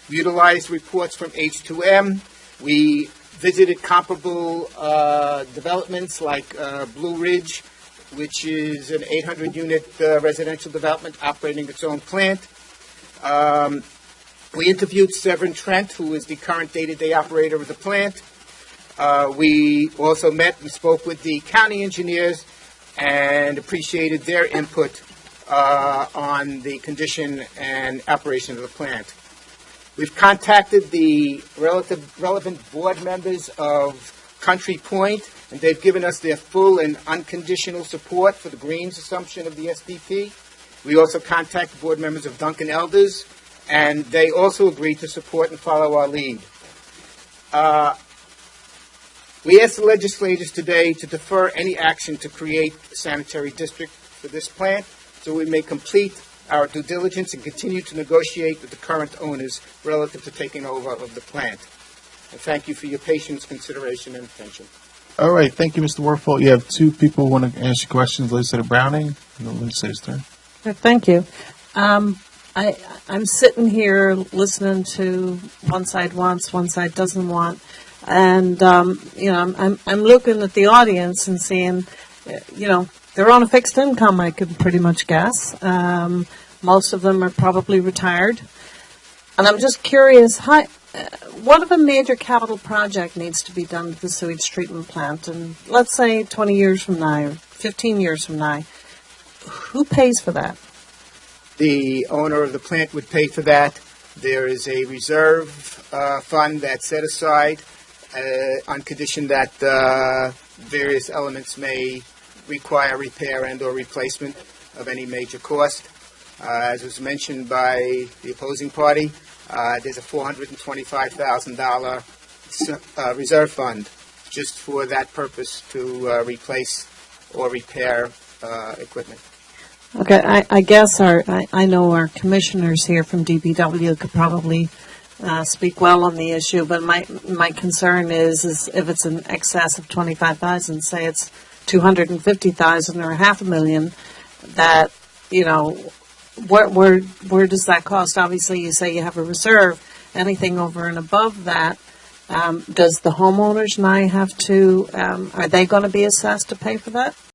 We utilized reports from H2M. We visited comparable developments like Blue Ridge, which is an 800-unit residential development operating its own plant. We interviewed Severn Trent, who is the current day-to-day operator of the plant. We also met and spoke with the county engineers and appreciated their input on the condition and operation of the plant. We've contacted the relevant board members of Country Point, and they've given us their full and unconditional support for the Greens assumption of the SDP. We also contacted board members of Duncan Elders, and they also agreed to support and follow our lead. We asked the legislators today to defer any action to create a sanitary district for this plant so we may complete our due diligence and continue to negotiate with the current owners relative to taking over of the plant. And thank you for your patience, consideration, and attention. All right. Thank you, Mr. Werfel. You have two people who want to ask you questions, Legislator Browning and the legislator's turn. Thank you. I'm sitting here listening to one side wants, one side doesn't want. And, I'm looking at the audience and seeing, they're on a fixed income, I could pretty much guess. Most of them are probably retired. And I'm just curious, what if a major capital project needs to be done to the sewage treatment plant? And let's say 20 years from now, or 15 years from now, who pays for that? The owner of the plant would pay for that. There is a reserve fund that's set aside on condition that various elements may require repair and or replacement of any major cost. As was mentioned by the opposing party, there's a $425,000 reserve fund just for that purpose to replace or repair equipment. Okay, I guess I know our commissioners here from DPW could probably speak well on the issue, but my concern is if it's in excess of 25,000, say it's 250,000 or $500,000, that where does that cost? Obviously, you say you have a reserve. Anything over and above that, does the homeowners now have to? Are they going to be assessed to pay for that?